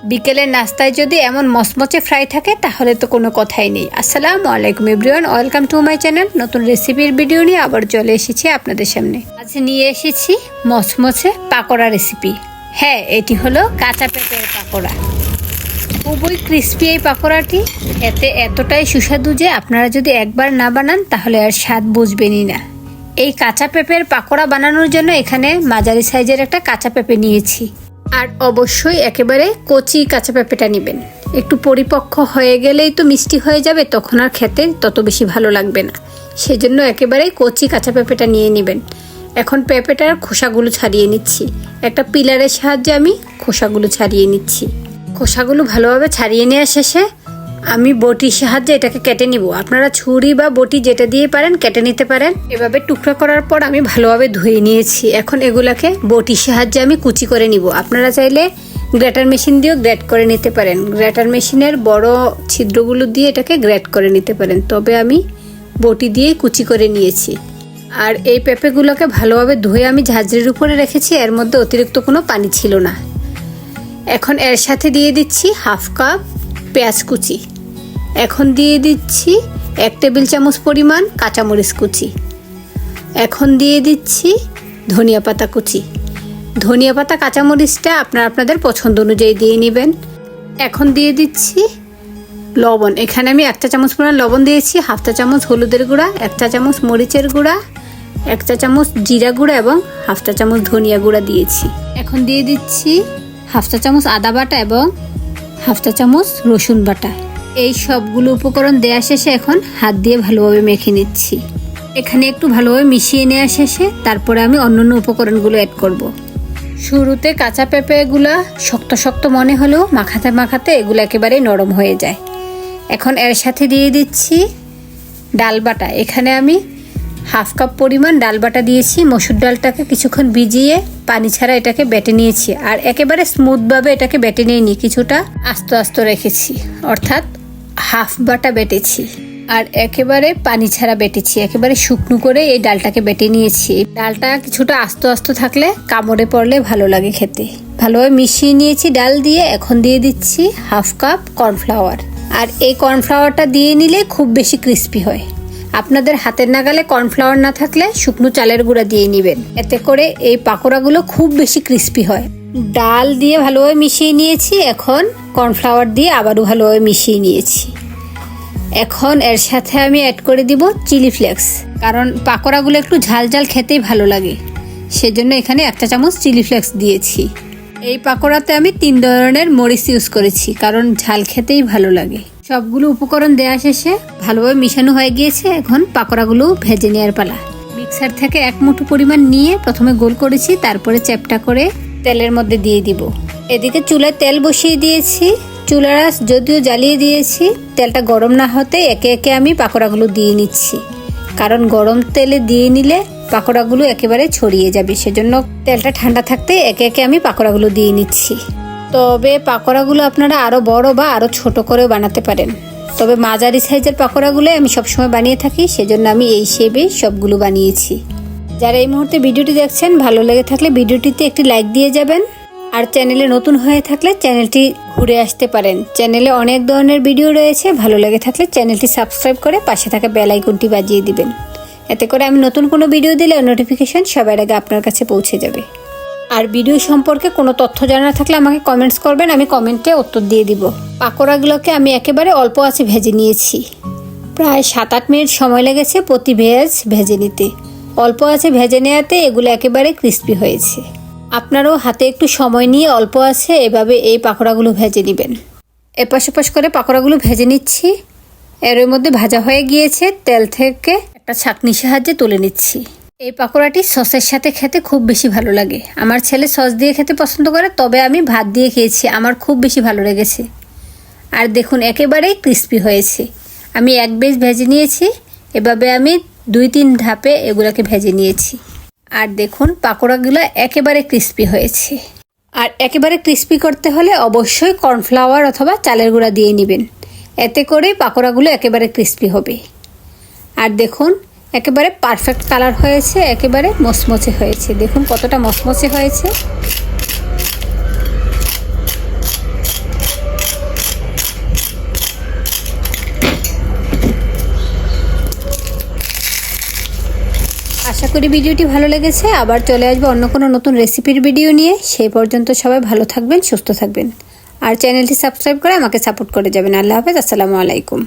বিকেলের নাস্তায় যদি এমন মচমচে ফ্রাই থাকে তাহলে তো কোনো কথাই নেই। আসসালামু আলাইকুম everyone, welcome to my channel. নতুন রেসিপির ভিডিও নিয়ে আবার চলে এসেছি আপনাদের সামনে। আজ নিয়ে এসেছি মচমচে পাকোড়া রেসিপি। হ্যাঁ, এটি হলো কাঁচা পেঁপের পাকোড়া। খুবই ক্রিস্পি এই পাকোড়াটি, এতে এতটাই সুস্বাদু যে আপনারা যদি একবার না বানান তাহলে আর স্বাদ বুঝবেনই না। এই কাঁচা পেঁপের পাকোড়া বানানোর জন্য এখানে মাঝারি সাইজের একটা কাঁচা পেঁপে নিয়েছি। আর অবশ্যই একেবারে কচি কাঁচা পেঁপেটা নেবেন। একটু পরিপক্ক হয়ে গেলেই তো মিষ্টি হয়ে যাবে, তখন আর খেতে তত বেশি ভালো লাগবে না। সেজন্য একেবারে কচি কাঁচা পেঁপেটা নিয়ে নেবেন। এখন পেঁপেটার খোসাগুলো ছাড়িয়ে নিচ্ছি। একটা পিলারের সাহায্যে আমি খোসাগুলো ছাড়িয়ে নিচ্ছি। খোসাগুলো ভালোভাবে ছাড়িয়ে নেওয়া শেষে আমি বটির সাহায্যে এটাকে কেটে নিব। আপনারা ছুরি বা বটি যেটা দিয়ে পারেন কেটে নিতে পারেন। এভাবে টুকরা করার পর আমি ভালোভাবে ধুয়ে নিয়েছি। এখন এগুলাকে বটির সাহায্যে আমি কুচি করে নিব। আপনারা চাইলে গ্রেটার মেশিন দিয়েও গ্রেট করে নিতে পারেন। গ্রেটার মেশিনের বড় ছিদ্রগুলো দিয়ে এটাকে গ্রেট করে নিতে পারেন, তবে আমি বটি দিয়ে কুচি করে নিয়েছি। আর এই পেঁপেগুলোকে ভালোভাবে ধুয়ে আমি ঝাঁঝরির উপরে রেখেছি, এর মধ্যে অতিরিক্ত কোনো পানি ছিল না। এখন এর সাথে দিয়ে দিচ্ছি হাফ কাপ পেঁয়াজ কুচি। এখন দিয়ে দিচ্ছি 1 টেবিল চামচ পরিমাণ কাঁচামরিচ কুচি। এখন দিয়ে দিচ্ছি ধনিয়া পাতা কুচি। ধনিয়া পাতা কাঁচামরিচটা আপনাদের পছন্দ অনুযায়ী দিয়ে নেবেন। এখন দিয়ে দিচ্ছি লবণ। এখানে আমি 1 চা চামচ পরিমাণ লবণ দিয়েছি, হাফ চা চামচ হলুদের গুঁড়া, 1 চা চামচ মরিচের গুঁড়া, 1 চা চামচ জিরা গুঁড়া এবং হাফ চা চামচ ধনিয়া গুঁড়া দিয়েছি। এখন দিয়ে দিচ্ছি হাফ চা চামচ আদা বাটা এবং হাফ চা চামচ রসুন বাটা। এই সবগুলো উপকরণ দেওয়া শেষে এখন হাত দিয়ে ভালোভাবে মেখে নিচ্ছি। এখানে একটু ভালোভাবে মিশিয়ে নেওয়া শেষে তারপরে আমি অন্যান্য উপকরণগুলো অ্যাড করব। শুরুতে কাঁচা পেঁপেগুলা শক্ত শক্ত মনে হলেও মাখাতে মাখাতে এগুলো একেবারে নরম হয়ে যায়। এখন এর সাথে দিয়ে দিচ্ছি ডাল বাটা। এখানে আমি হাফ কাপ পরিমাণ ডাল বাটা দিয়েছি। মসুর ডালটাকে কিছুক্ষণ ভিজিয়ে পানি ছাড়া এটাকে বেটে নিয়েছি। আর একেবারে স্মুথভাবে এটাকে বেটে নিয়ে কিছুটা আস্ত আস্ত রেখেছি, অর্থাৎ হাফ বাটা বেটেছি। আর একেবারে পানি ছাড়া বেটেছি, একেবারে শুকনো করে এই ডালটাকে বেটে নিয়েছি। ডালটা কিছুটা আস্ত আস্ত থাকলে কামড়ে পড়লে ভালো লাগে খেতে। ভালোভাবে মিশিয়ে নিয়েছি ডাল দিয়ে। এখন দিয়ে দিচ্ছি হাফ কাপ কর্নফ্লাওয়ার। আর এই কর্নফ্লাওয়ারটা দিয়ে নিলে খুব বেশি ক্রিস্পি হয়। আপনাদের হাতের নাগালে কর্নফ্লাওয়ার না থাকলে শুকনো চালের গুঁড়া দিয়ে নেবেন, এতে করে এই পাকোড়াগুলো খুব বেশি ক্রিস্পি হয়। ডাল দিয়ে ভালোভাবে মিশিয়ে নিয়েছি। এখন কর্নফ্লাওয়ার দিয়ে আবারও ভালোভাবে মিশিয়ে নিয়েছি। এখন এর সাথে আমি অ্যাড করে দিব চিলি ফ্লেক্স, কারণ পাকোড়াগুলো একটু ঝাল ঝাল খেতেই ভালো লাগে। সেজন্য এখানে 1 চা চামচ চিলি ফ্লেক্স দিয়েছি। এই পাকোড়াতে আমি 3 ধরনের মরিচ ইউজ করেছি, কারণ ঝাল খেতেই ভালো লাগে। সবগুলো উপকরণ দেওয়া শেষে ভালোভাবে মিশানো হয়ে গিয়েছে। এখন পাকোড়াগুলো ভেজে নেওয়ার পালা। মিক্সার থেকে 1 মুঠো পরিমাণ নিয়ে প্রথমে গোল করেছি, তারপরে চ্যাপটা করে তেলের মধ্যে দিয়ে দিব। এদিকে চুলায় তেল বসিয়ে দিয়েছি। চুলার আঁচ যদিও জ্বালিয়ে দিয়েছি, তেলটা গরম না হতে একে একে আমি পাকোড়াগুলো দিয়ে নিচ্ছি, কারণ গরম তেলে দিয়ে নিলে পাকোড়াগুলো একেবারে ছড়িয়ে যাবে। সেজন্য তেলটা ঠান্ডা থাকতে একে একে আমি পাকোড়াগুলো দিয়ে নিচ্ছি। তবে পাকোড়াগুলো আপনারা আরও বড় বা আরও ছোট করেও বানাতে পারেন, তবে মাঝারি সাইজের পাকোড়াগুলো আমি সবসময় বানিয়ে থাকি, সেজন্য আমি এই শেপে সবগুলো বানিয়েছি। যারা এই মুহূর্তে ভিডিওটি দেখছেন, ভালো লেগে থাকলে ভিডিওটিতে একটি লাইক দিয়ে যাবেন। আর চ্যানেলে নতুন হয়ে থাকলে চ্যানেলটি ঘুরে আসতে পারেন। চ্যানেলে অনেক ধরনের ভিডিও রয়েছে, ভালো লেগে থাকলে চ্যানেলটি সাবস্ক্রাইব করে পাশে থাকা বেল আইকনটি বাজিয়ে দিবেন। এতে করে আমি নতুন কোনো ভিডিও দিলে নোটিফিকেশন সবার আগে আপনার কাছে পৌঁছে যাবে। আর ভিডিও সম্পর্কে কোনো তথ্য জানা থাকলে আমাকে কমেন্টস করবেন, আমি কমেন্টে উত্তর দিয়ে দিব। পাকোড়াগুলোকে আমি একেবারে অল্প আঁচে ভেজে নিয়েছি। প্রায় 7-8 মিনিট সময় লেগেছে প্রতি ভেজে নিতে। অল্প আঁচে ভেজে নেওয়াতে এগুলো একেবারে ক্রিস্পি হয়েছে। আপনারাও হাতে একটু সময় নিয়ে অল্প আছে এভাবে এই পাকোড়াগুলো ভেজে নেবেন। এপাশ ওপাশ করে পাকোড়াগুলো ভেজে নিচ্ছি। এর মধ্যে ভাজা হয়ে গিয়েছে, তেল থেকে একটা ছাঁকনির সাহায্যে তুলে নিচ্ছি। এই পাকোড়াটি সসের সাথে খেতে খুব বেশি ভালো লাগে। আমার ছেলে সস দিয়ে খেতে পছন্দ করে, তবে আমি ভাত দিয়ে খেয়েছি, আমার খুব বেশি ভালো লেগেছে। আর দেখুন একেবারেই ক্রিস্পি হয়েছে। আমি 1 বেশ ভেজে নিয়েছি। এভাবে আমি 2-3 ধাপে এগুলোকে ভেজে নিয়েছি। আর দেখুন পাকোড়াগুলো একেবারে ক্রিস্পি হয়েছে। আর একেবারে ক্রিস্পি করতে হলে অবশ্যই কর্নফ্লাওয়ার অথবা চালের গুঁড়া দিয়ে নেবেন, এতে করে পাকোড়াগুলো একেবারে ক্রিস্পি হবে। আর দেখুন একেবারে পারফেক্ট কালার হয়েছে, একেবারে মচমচে হয়েছে। দেখুন কতটা মচমচে হয়েছে। আশা করি ভিডিওটি ভালো লেগেছে। আবার চলে আসবো অন্য কোনো নতুন রেসিপির ভিডিও নিয়ে। সেই পর্যন্ত সবাই ভালো থাকবেন, সুস্থ থাকবেন, আর চ্যানেলটি সাবস্ক্রাইব করে আমাকে সাপোর্ট করে যাবেন। আল্লাহ হাফেজ, আসসালামু আলাইকুম।